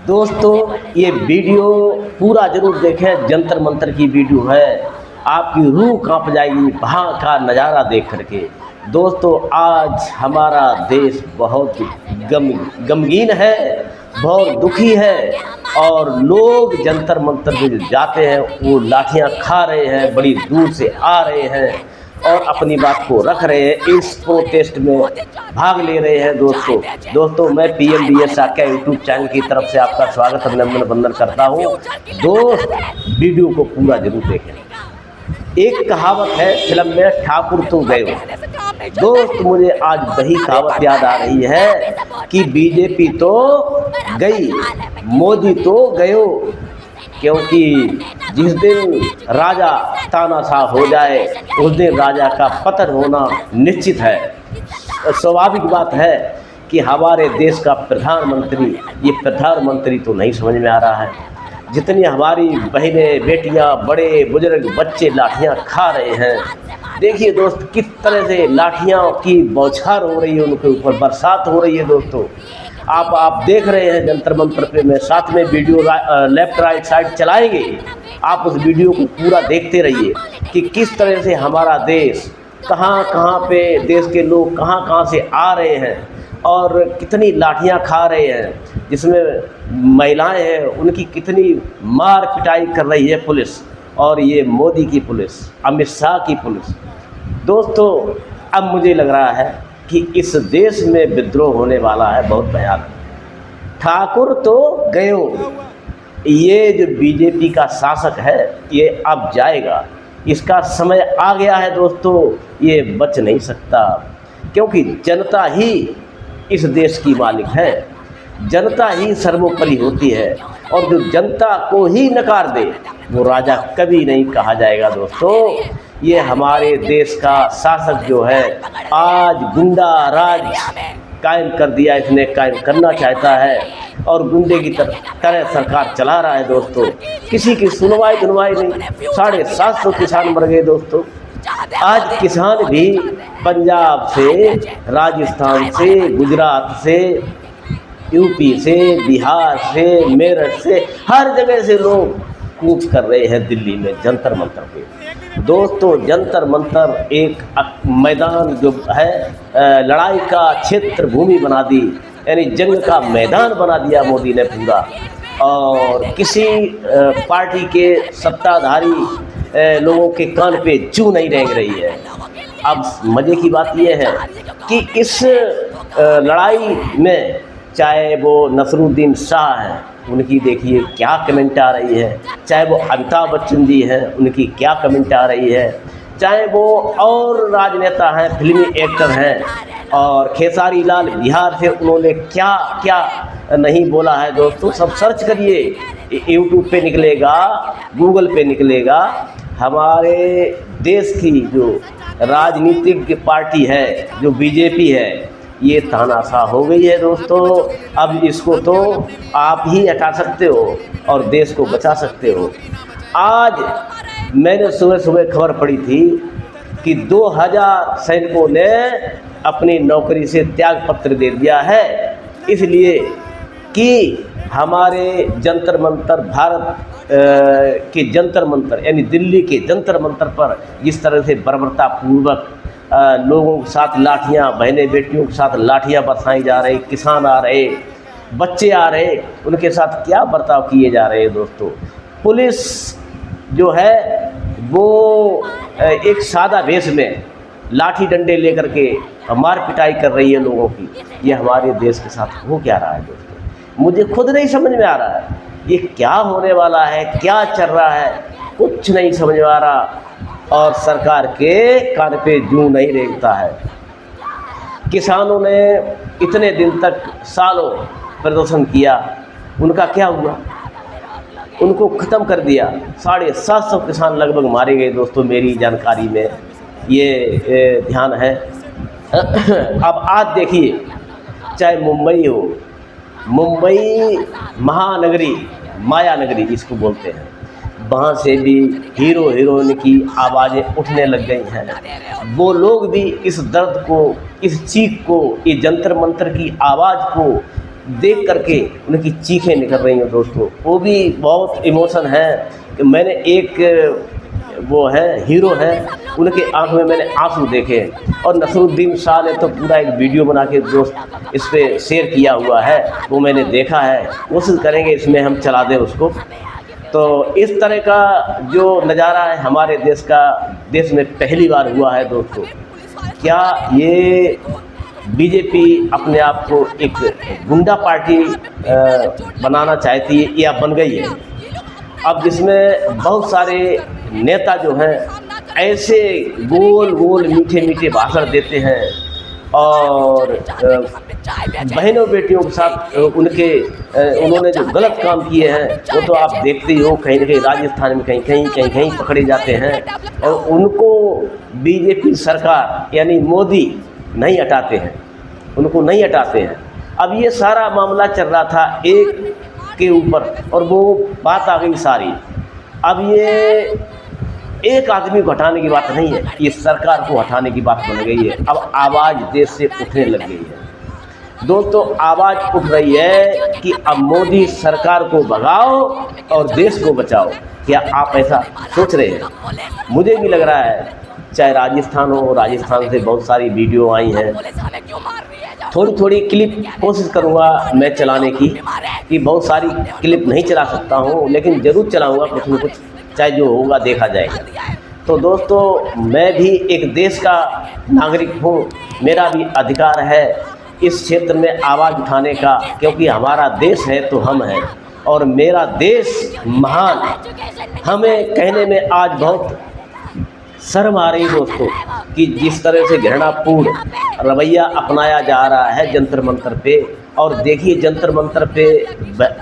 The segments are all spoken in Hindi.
दोस्तों ये वीडियो पूरा जरूर देखें, जंतर मंतर की वीडियो है, आपकी रूह कांप जाएगी वहाँ का नज़ारा देख करके। दोस्तों आज हमारा देश बहुत गमगीन है, बहुत दुखी है और लोग जंतर मंतर में जाते हैं वो लाठियाँ खा रहे हैं, बड़ी दूर से आ रहे हैं और अपनी बात को रख रहे हैं, इस प्रोटेस्ट में भाग ले रहे हैं। दोस्तों मैं PMDS साक्या यूट्यूब चैनल की तरफ से आपका स्वागत अभिनंदन वंदन करता हूं। दोस्त वीडियो को पूरा जरूर देखें। एक कहावत है फिल्म में, ठाकुर तो गए। दोस्त मुझे आज वही कहावत याद आ रही है कि बीजेपी तो गई, मोदी तो गयो, क्योंकि जिस दिन राजा तानाशाह हो जाए उस दिन राजा का पतन होना निश्चित है। स्वाभाविक बात है कि हमारे देश का प्रधानमंत्री, ये प्रधानमंत्री तो नहीं समझ में आ रहा है। जितनी हमारी बहनें, बेटियां, बड़े बुजुर्ग, बच्चे लाठियां खा रहे हैं। देखिए दोस्त किस तरह से लाठियां की बौछार हो रही है, उनके ऊपर बरसात हो रही है। दोस्तों आप देख रहे हैं जंतर मंतर पे, मैं साथ में वीडियो लेफ्ट राइट साइड चलाएंगे, आप उस वीडियो को पूरा देखते रहिए कि किस तरह से हमारा देश, कहाँ पे देश के लोग कहाँ से आ रहे हैं और कितनी लाठियां खा रहे हैं, जिसमें महिलाएं हैं उनकी कितनी मार पिटाई कर रही है पुलिस, और ये मोदी की पुलिस, अमित शाह की पुलिस। दोस्तों अब मुझे लग रहा है कि इस देश में विद्रोह होने वाला है बहुत भयानक। ठाकुर तो गयो, ये जो बीजेपी का शासक है ये अब जाएगा, इसका समय आ गया है। दोस्तों ये बच नहीं सकता, क्योंकि जनता ही इस देश की मालिक है, जनता ही सर्वोपरि होती है, और जो जनता को ही नकार दे वो राजा कभी नहीं कहा जाएगा। दोस्तों ये हमारे देश का शासक जो है आज गुंडा राज कायम कर दिया, इसने कायम करना चाहता है और गुंडे की तरह सरकार चला रहा है। दोस्तों किसी की सुनवाई नहीं, 750 किसान मर गए। दोस्तों आज किसान भी पंजाब से, राजस्थान से, गुजरात से, यूपी से, बिहार से, मेरठ से, हर जगह से लोग कूच कर रहे हैं दिल्ली में जंतर मंतर पे। दोस्तों जंतर मंतर एक मैदान जो है, लड़ाई का क्षेत्र भूमि बना दी, यानी जंग का मैदान बना दिया मोदी ने पूरा, और किसी पार्टी के सत्ताधारी लोगों के कान पे जू नहीं रेंग रही है। अब मज़े की बात यह है कि इस लड़ाई में चाहे वो नसरुद्दीन शाह हैं, उनकी देखिए क्या कमेंट आ रही है, चाहे वो अमिताभ बच्चन जी हैं उनकी क्या कमेंट आ रही है, चाहे वो और राजनेता हैं, फिल्मी एक्टर हैं, और खेसारी लाल बिहार से उन्होंने क्या क्या नहीं बोला है। दोस्तों सब सर्च करिए, यूट्यूब पे निकलेगा, गूगल पे निकलेगा। हमारे देश की जो राजनीतिक पार्टी है, जो बीजेपी है, ये तानाशाह हो गई है। दोस्तों अब इसको तो आप ही हटा सकते हो और देश को बचा सकते हो। आज मैंने सुबह खबर पड़ी थी कि 2000 सैनिकों ने अपनी नौकरी से त्याग पत्र दे दिया है, इसलिए कि हमारे जंतर मंतर, भारत के जंतर मंतर यानी दिल्ली के जंतर मंतर पर जिस तरह से बर्बरतापूर्वक लोगों के साथ लाठियां, बहनें बेटियों के साथ लाठियां बरसाई जा रही, किसान आ रहे, बच्चे आ रहे, उनके साथ क्या बर्ताव किए जा रहे हैं। दोस्तों पुलिस जो है वो एक सादा वेश में लाठी डंडे लेकर के मार पिटाई कर रही है लोगों की। ये हमारे देश के साथ हो क्या रहा है। दोस्तों मुझे खुद नहीं समझ में आ रहा है ये क्या होने वाला है, क्या चल रहा है, कुछ नहीं समझ में आ रहा, और सरकार के कान पे जूं नहीं रेंगता है। किसानों ने इतने दिन तक सालों प्रदर्शन किया, उनका क्या हुआ, उनको ख़त्म कर दिया। 750 किसान लगभग मारे गए। दोस्तों मेरी जानकारी में ये ध्यान है। अब आज देखिए, चाहे मुंबई हो, मुंबई महानगरी, माया नगरी जिसको बोलते हैं, वहाँ से भी हीरो हीरोइन की आवाज़ें उठने लग गई हैं। वो लोग भी इस दर्द को, इस चीख को, इस जंतर मंतर की आवाज़ को देख करके उनकी चीखें निकल रही हैं दोस्तों। वो भी बहुत इमोशन है कि मैंने एक वो है हीरो है, उनके आंख में मैंने आंसू देखे। और नसरुद्दीन शाह ने तो पूरा एक वीडियो बना के दोस्त इस पे शेयर किया हुआ है, वो मैंने देखा है। कोशिश करेंगे इसमें हम चला दें उसको। तो इस तरह का जो नज़ारा है हमारे देश का, देश में पहली बार हुआ है दोस्तों। क्या ये बीजेपी अपने आप को एक गुंडा पार्टी बनाना चाहती है या बन गई है? अब जिसमें बहुत सारे नेता जो हैं ऐसे गोल गोल मीठे मीठे भाषण देते हैं और बहनों बेटियों के साथ उन्होंने जो गलत काम किए हैं वो तो आप देखते ही हो। कहीं न कहीं राजस्थान में कहीं पकड़े जाते हैं और उनको बीजेपी सरकार यानी मोदी नहीं हटाते हैं, उनको नहीं हटाते हैं। अब ये सारा मामला चल रहा था एक के ऊपर और वो बात आ गई सारी। अब ये एक आदमी को हटाने की बात नहीं है, ये सरकार को हटाने की बात बन गई है। अब आवाज़ देश से उठने लग गई है दोस्तों, आवाज़ उठ रही है कि अब मोदी सरकार को भगाओ और देश को बचाओ। क्या आप ऐसा सोच रहे हैं? मुझे भी लग रहा है, चाहे राजस्थान हो, राजस्थान से बहुत सारी वीडियो आई हैं। थोड़ी थोड़ी क्लिप कोशिश करूँगा मैं चलाने की, कि बहुत सारी क्लिप नहीं चला सकता हूँ लेकिन ज़रूर चलाऊँगा कुछ न कुछ, चाहे जो होगा देखा जाएगा। तो दोस्तों मैं भी एक देश का नागरिक हूँ, मेरा भी अधिकार है इस क्षेत्र में आवाज़ उठाने का, क्योंकि हमारा देश है तो हम हैं और मेरा देश महान है। हमें कहने में आज बहुत शर्म आ रही दोस्तों कि जिस तरह से घृणापूर्ण रवैया अपनाया जा रहा है जंतर मंतर पे। और देखिए जंतर मंतर पे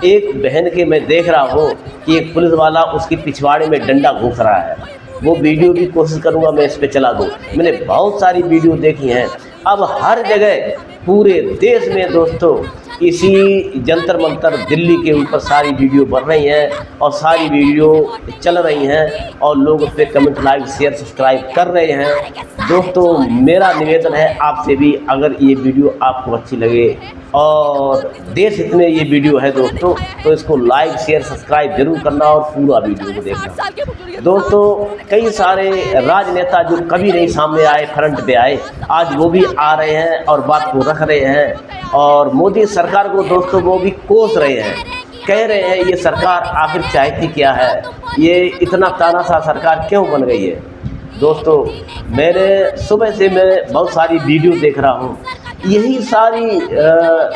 एक बहन के मैं देख रहा हूँ कि एक पुलिस वाला उसकी पिछवाड़े में डंडा घूस रहा है। वो वीडियो भी कोशिश करूँगा मैं इस पे चला दूँ। मैंने बहुत सारी वीडियो देखी हैं। अब हर जगह पूरे देश में दोस्तों इसी जंतर मंतर दिल्ली के ऊपर सारी वीडियो बन रही हैं और सारी वीडियो चल रही हैं और लोग उस पर कमेंट, लाइक, शेयर, सब्सक्राइब कर रहे हैं। दोस्तों मेरा निवेदन है आपसे भी, अगर ये वीडियो आपको अच्छी लगे और देश हित में ये वीडियो है दोस्तों, तो इसको लाइक, शेयर, सब्सक्राइब जरूर करना और पूरा वीडियो को देखना। दोस्तों कई सारे राजनेता जो कभी नहीं सामने आए, फ्रंट पे आए, आज वो भी आ रहे हैं और बात को रख रहे हैं। और मोदी सरकार को दोस्तों वो भी कोस रहे हैं, कह रहे हैं ये सरकार आखिर चाहती क्या है, ये इतना तानाशाह सरकार क्यों बन गई है। दोस्तों मैंने सुबह से मैं बहुत सारी वीडियो देख रहा हूँ, यही सारी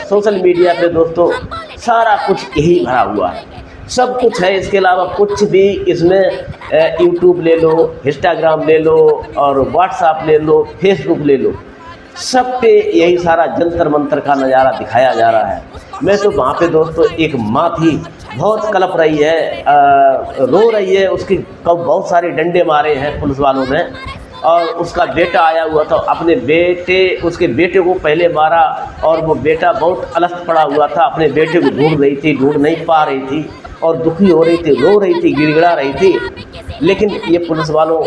सोशल मीडिया पे दोस्तों सारा कुछ यही भरा हुआ है, सब कुछ है, इसके अलावा कुछ भी इसमें यूट्यूब ले लो, इंस्टाग्राम ले लो और व्हाट्सएप ले लो, फेसबुक ले लो, सब पे यही सारा जंतर मंतर का नज़ारा दिखाया जा रहा है। मैं तो वहाँ पे दोस्तों एक माँ थी, बहुत कलप रही है, रो रही है, उसकी बहुत सारे डंडे मारे हैं पुलिस वालों ने और उसका बेटा आया हुआ था, अपने उसके बेटे को पहले मारा और वो बेटा बहुत अलस्त पड़ा हुआ था, अपने बेटे को ढूंढ रही थी, ढूंढ नहीं पा रही थी और दुखी हो रही थी, रो रही थी, गिड़गिड़ा रही थी। लेकिन ये पुलिस वालों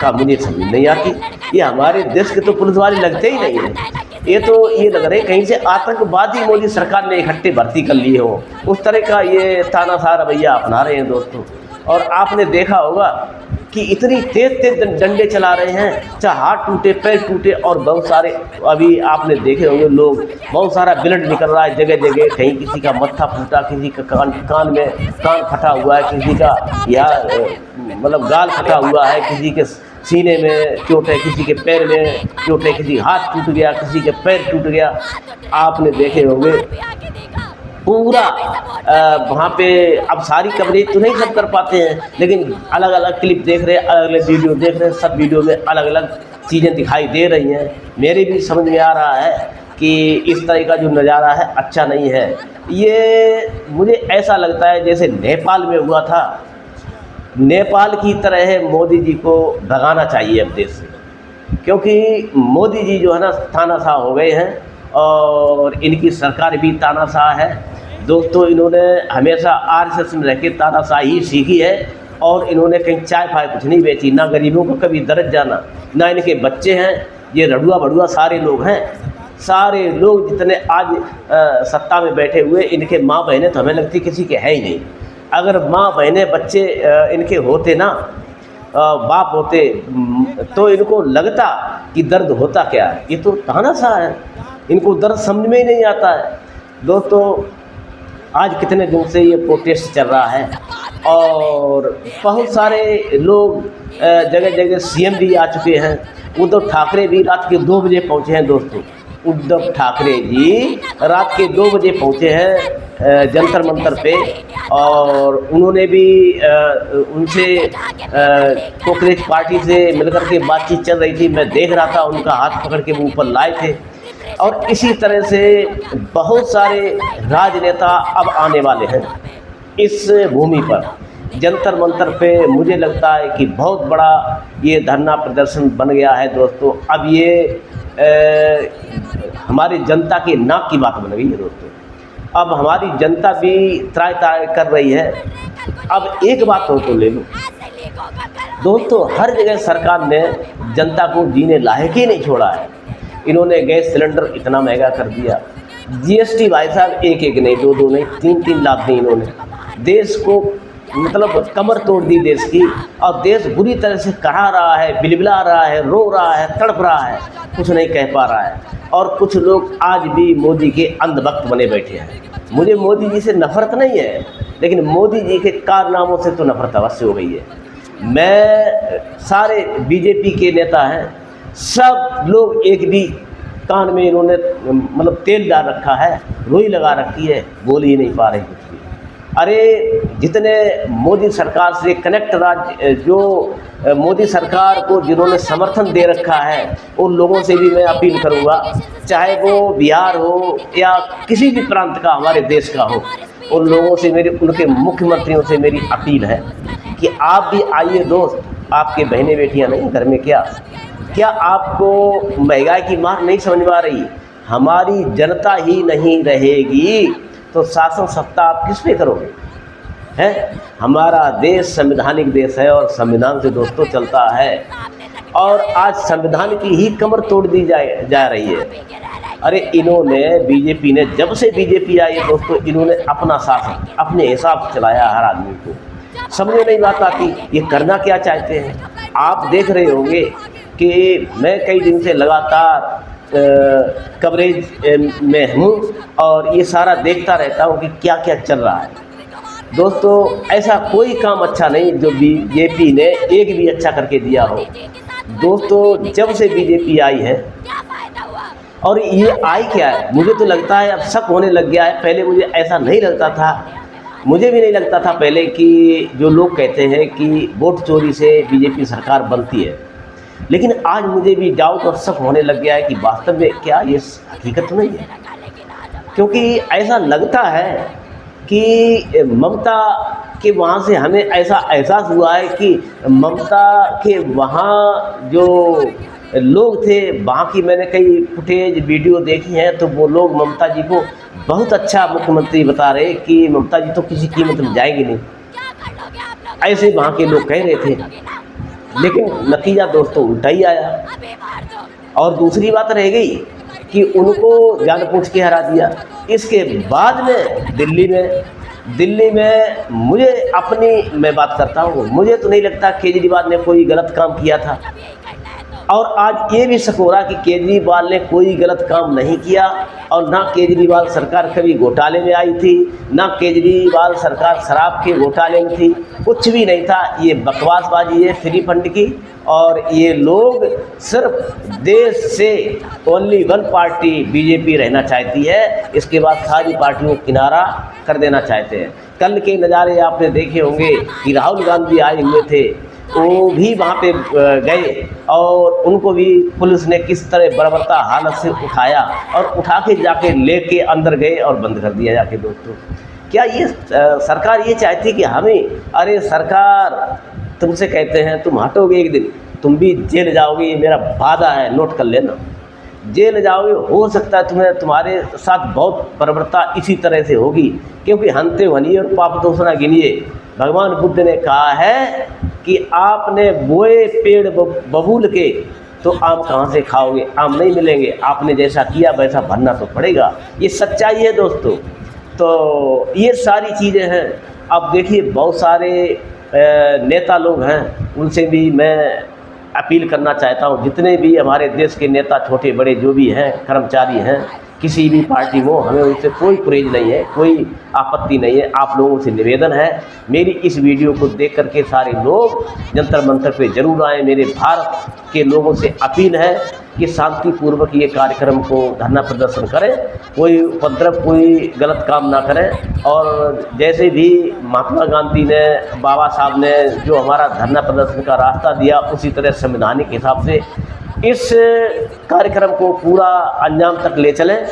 का मुझे समझ नहीं आती, ये हमारे देश के तो पुलिस वाले लगते ही नहीं हैं। ये लग रहे कहीं से आतंकवादी मोदी सरकार ने इकट्ठे भर्ती कर लिए हो, उस तरह का ये तानाशाह रवैया अपना रहे हैं दोस्तों। और आपने देखा होगा कि इतनी तेज डंडे चला रहे हैं, चाहे हाथ टूटे, पैर टूटे और बहुत सारे अभी आपने देखे होंगे लोग, बहुत सारा ब्लड निकल रहा है जगह जगह, कहीं किसी का मत्था फूटा, किसी का कान फटा हुआ है, किसी का मतलब गाल फटा हुआ है, किसी के सीने में चोट है, किसी के पैर में चोट है, किसी हाथ टूट गया, किसी के पैर टूट गया। आपने देखे होंगे पूरा वहाँ पे। अब सारी कवरेज तो नहीं सब कर पाते हैं, लेकिन अलग अलग क्लिप देख रहे हैं, अलग अलग वीडियो देख रहे हैं, सब वीडियो में अलग अलग चीज़ें दिखाई दे रही हैं। मेरे भी समझ में आ रहा है कि इस तरह का जो नज़ारा है अच्छा नहीं है। ये मुझे ऐसा लगता है जैसे नेपाल में हुआ था, नेपाल की तरह मोदी जी को भगाना चाहिए अब देश से, क्योंकि मोदी जी जो है ना तानाशाह हो गए हैं और इनकी सरकार भी तानाशाह है दोस्तों। इन्होंने हमेशा आरएसएस में रह के तानाशाही सीखी है और इन्होंने कहीं चाय फाय कुछ नहीं बेची, ना गरीबों को कभी दरज जाना, ना इनके बच्चे हैं, ये रड़ुआ बड़ुआ सारे लोग हैं, सारे लोग जितने आज सत्ता में बैठे हुए, इनके माँ बहनें तो हमें लगती किसी के है ही नहीं। अगर माँ बहनें बच्चे इनके होते ना, बाप होते, तो इनको लगता कि दर्द होता क्या है। ये तो तानाशाह है, इनको दर्द समझ में ही नहीं आता है। दोस्तों, आज कितने दिन से ये प्रोटेस्ट चल रहा है और बहुत सारे लोग जगह जगह सीएम भी आ चुके हैं। उद्धव ठाकरे भी रात के 2 बजे पहुँचे हैं। दोस्तों, उद्धव ठाकरे जी रात के 2 बजे पहुँचे हैं जंतर मंतर पे, और उन्होंने भी उनसे कांग्रेस पार्टी से मिलकर के बातचीत चल रही थी। मैं देख रहा था, उनका हाथ पकड़ के वो ऊपर लाए थे। और इसी तरह से बहुत सारे राजनेता अब आने वाले हैं इस भूमि पर, जंतर मंतर पे। मुझे लगता है कि बहुत बड़ा ये धरना प्रदर्शन बन गया है। दोस्तों, अब ये हमारी जनता की नाक की बात बन गई है। दोस्तों, अब हमारी जनता भी त्राय त्राय कर रही है। अब एक बात तो ले लो दोस्तों, हर जगह सरकार ने जनता को जीने लायक ही नहीं छोड़ा है। इन्होंने गैस सिलेंडर इतना महंगा कर दिया, जीएसटी भाई साहब एक नहीं, दो नहीं, 3 लाख दी इन्होंने। देश को मतलब कमर तोड़ दी देश की, और देश बुरी तरह से कहा रहा है, बिलबिला रहा है, रो रहा है, तड़प रहा है, कुछ नहीं कह पा रहा है। और कुछ लोग आज भी मोदी के अंधभक्त बने बैठे हैं। मुझे मोदी जी से नफरत नहीं है, लेकिन मोदी जी के कारनामों से तो नफरत अवश्य हो गई है। मैं सारे बीजेपी के नेता हैं, सब लोग एक भी कान में इन्होंने मतलब तेल डाल रखा है, रुई लगा रखी है, बोल ही नहीं पा रहे कुछ भी। अरे जितने मोदी सरकार से कनेक्ट राज्य, जो मोदी सरकार को जिन्होंने समर्थन दे रखा है, उन लोगों से भी मैं अपील करूंगा, चाहे वो बिहार हो या किसी भी प्रांत का हमारे देश का हो, उन लोगों से मेरी, उनके मुख्यमंत्रियों से मेरी अपील है कि आप भी आइए दोस्त। आपके बहनें बेटियां नहीं घर में, क्या आपको महंगाई की मार नहीं समझ में आ रही? हमारी जनता ही नहीं रहेगी तो शासन सत्ता आप किस पे करोगे? हैं, हमारा देश संवैधानिक देश है और संविधान से दोस्तों चलता है, और आज संविधान की ही कमर तोड़ दी जा रही है। अरे इन्होंने, बीजेपी ने, जब से बीजेपी आई है दोस्तों, इन्होंने अपना शासन अपने हिसाब से चलाया। हर आदमी को समझ में नहीं बात आती ये करना क्या चाहते हैं। आप देख रहे होंगे कि मैं कई दिन से लगातार कवरेज में हूँ और ये सारा देखता रहता हूँ कि क्या क्या चल रहा है। दोस्तों, ऐसा कोई काम अच्छा नहीं जो बीजेपी ने एक भी अच्छा करके दिया हो। दोस्तों, जब से बीजेपी आई है, और ये आई क्या है, मुझे तो लगता है अब शक होने लग गया है। पहले मुझे ऐसा नहीं लगता था, मुझे भी नहीं लगता था पहले कि जो लोग कहते हैं कि वोट चोरी से बीजेपी सरकार बनती है, लेकिन आज मुझे भी डाउट और शक होने लग गया है कि वास्तव में क्या ये हकीकत तो नहीं है। क्योंकि ऐसा लगता है कि ममता के वहाँ से हमें ऐसा एहसास हुआ है कि ममता के वहाँ जो लोग थे, वहाँ की मैंने कई फुटेज वीडियो देखी हैं, तो वो लोग ममता जी को बहुत अच्छा मुख्यमंत्री बता रहे कि ममता जी तो किसी कीमत में जाएगी नहीं, ऐसे वहाँ के लोग कह रहे थे। लेकिन नतीजा दोस्तों उल्टा ही आया। और दूसरी बात रह गई कि उनको जान पूछ के हरा दिया। इसके बाद में दिल्ली में मैं बात करता हूँ, मुझे तो नहीं लगता केजरीवाल ने कोई गलत काम किया था। और आज ये भी शक हो रहा कि केजरीवाल ने कोई गलत काम नहीं किया, और ना केजरीवाल सरकार कभी घोटाले में आई थी, ना केजरीवाल सरकार शराब के घोटाले में थी, कुछ भी नहीं था। ये बकवासबाजी है फ्री फंड की, और ये लोग सिर्फ देश से ओनली वन पार्टी बीजेपी रहना चाहती है, इसके बाद सारी पार्टियों को किनारा कर देना चाहते हैं। कल के नज़ारे आपने देखे होंगे कि राहुल गांधी आए हुए थे, वो भी वहाँ पे गए और उनको भी पुलिस ने किस तरह बर्बरता हालत से उठाया और उठा के जाके लेके अंदर गए और बंद कर दिया जाके। दोस्तों, क्या ये सरकार ये चाहती कि हमें, अरे सरकार तुमसे कहते हैं तुम हटोगे एक दिन तुम भी जेल जाओगे, ये मेरा वादा है, नोट कर लेना, जेल जाओगे। हो सकता है तुम्हारे साथ बहुत बर्बरता इसी तरह से होगी, क्योंकि हंते वनिए और पाप दोषना गिनिए। भगवान बुद्ध ने कहा है कि आपने बोए पेड़ बबूल के तो आम कहाँ से खाओगे, आम नहीं मिलेंगे, आपने जैसा किया वैसा भरना तो पड़ेगा। ये सच्चाई है दोस्तों। तो ये सारी चीज़ें हैं। अब देखिए बहुत सारे नेता लोग हैं, उनसे भी मैं अपील करना चाहता हूँ, जितने भी हमारे देश के नेता छोटे बड़े जो भी हैं, कर्मचारी हैं, किसी भी पार्टी हो, हमें उनसे कोई गुरेज नहीं है, कोई आपत्ति नहीं है। आप लोगों से निवेदन है, मेरी इस वीडियो को देख करके सारे लोग जंतर मंतर पे जरूर आएँ। मेरे भारत के लोगों से अपील है कि शांतिपूर्वक ये कार्यक्रम को धरना प्रदर्शन करें, कोई उपद्रव कोई गलत काम ना करें। और जैसे भी महात्मा गांधी ने, बाबा साहब ने जो हमारा धरना प्रदर्शन का रास्ता दिया, उसी तरह संवैधानिक हिसाब से इस कार्यक्रम को पूरा अंजाम तक ले चलें,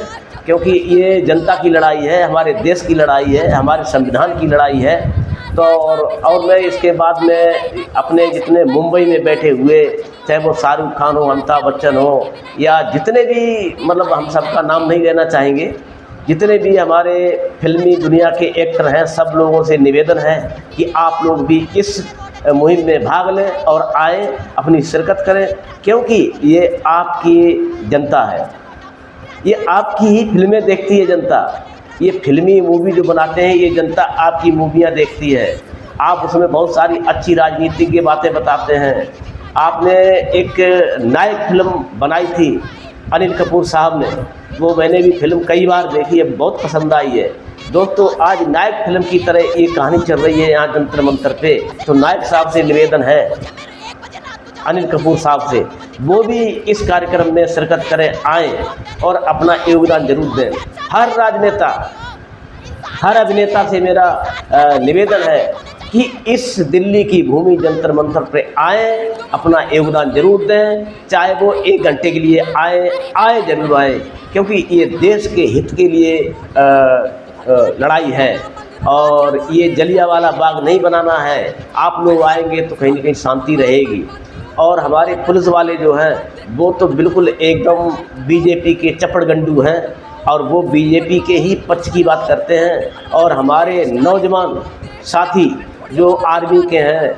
क्योंकि ये जनता की लड़ाई है, हमारे देश की लड़ाई है, हमारे संविधान की लड़ाई है। तो और मैं इसके बाद में अपने जितने मुंबई में बैठे हुए, चाहे वो शाहरुख खान हो, अमिताभ बच्चन हो, या जितने भी, मतलब हम सबका नाम नहीं लेना चाहेंगे, जितने भी हमारे फिल्मी दुनिया के एक्टर हैं, सब लोगों से निवेदन है कि आप लोग भी इस मुहिम में भाग लें और आए, अपनी शिरकत करें, क्योंकि ये आपकी जनता है, ये आपकी ही फिल्में देखती है जनता। ये फिल्मी मूवी जो बनाते हैं, ये जनता आपकी मूवियाँ देखती है। आप उसमें बहुत सारी अच्छी राजनीतिक की बातें बताते हैं। आपने एक नायक फिल्म बनाई थी अनिल कपूर साहब ने, वो मैंने भी फिल्म कई बार देखी है, बहुत पसंद आई है दोस्तों। आज नायक फिल्म की तरह ये कहानी चल रही है यहाँ जंतर मंतर पे। तो नायक साहब से निवेदन है, अनिल कपूर साहब से, वो भी इस कार्यक्रम में शिरकत करें, आएँ और अपना योगदान जरूर दें। हर अभिनेता से मेरा निवेदन है कि इस दिल्ली की भूमि जंतर मंतर पे आएँ, अपना योगदान जरूर दें, चाहे वो 1 घंटे के लिए आए जरूर आए, क्योंकि ये देश के हित के लिए लड़ाई है। और ये जलियांवाला बाग नहीं बनाना है। आप लोग आएंगे तो कहीं ना कहीं शांति रहेगी। और हमारे पुलिस वाले जो हैं, वो तो बिल्कुल एकदम बीजेपी के चपड़गंडू हैं, और वो बीजेपी के ही पक्ष की बात करते हैं। और हमारे नौजवान साथी जो आर्मी के हैं,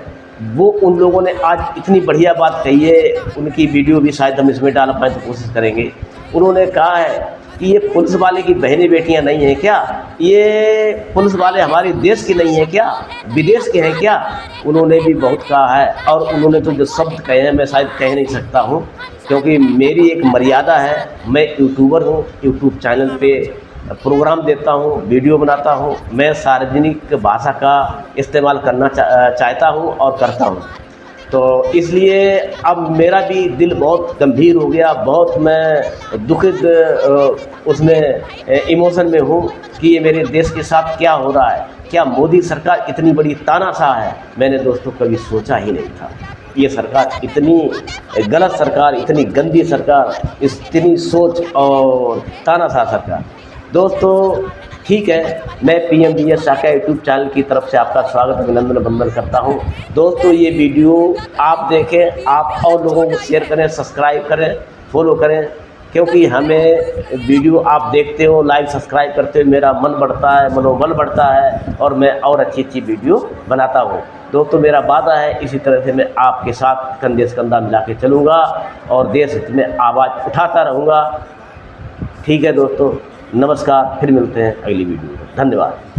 वो उन लोगों ने आज इतनी बढ़िया बात कही है, उनकी वीडियो भी शायद हम इसमें डाल पाएँ तो कोशिश करेंगे। उन्होंने कहा है कि ये पुलिस वाले की बहनें बेटियां नहीं हैं क्या, ये पुलिस वाले हमारे देश के नहीं हैं क्या, विदेश के हैं क्या। उन्होंने भी बहुत कहा है, और उन्होंने तो जो शब्द कहे हैं मैं शायद कह नहीं सकता हूँ, क्योंकि मेरी एक मर्यादा है। मैं यूट्यूबर हूँ, यूट्यूब चैनल पे प्रोग्राम देता हूँ, वीडियो बनाता हूँ, मैं सार्वजनिक भाषा का इस्तेमाल करना चाहता हूँ और करता हूँ। तो इसलिए अब मेरा भी दिल बहुत गंभीर हो गया, बहुत मैं दुखित उसमें इमोशन में हूँ कि ये मेरे देश के साथ क्या हो रहा है। क्या मोदी सरकार इतनी बड़ी तानाशाह है? मैंने दोस्तों कभी सोचा ही नहीं था। ये सरकार इतनी गलत सरकार, इतनी गंदी सरकार, इतनी सोच और तानाशाह सरकार। दोस्तों ठीक है, मैं PMDS शाखा यूट्यूब चैनल की तरफ से आपका स्वागत, अभिनंदन, वंदन करता हूं। दोस्तों ये वीडियो आप देखें, आप और लोगों को शेयर करें, सब्सक्राइब करें, फॉलो करें, क्योंकि हमें वीडियो आप देखते हो, लाइक सब्सक्राइब करते हो, मेरा मन बढ़ता है, मनोबल बढ़ता है, और मैं और अच्छी अच्छी वीडियो बनाता हूँ। दोस्तों मेरा वादा है, इसी तरह से मैं आपके साथ कंधे से कंधा मिला के चलूँगा और देश हित में आवाज़ उठाता रहूँगा। ठीक है दोस्तों, नमस्कार, फिर मिलते हैं अगली वीडियो में। धन्यवाद।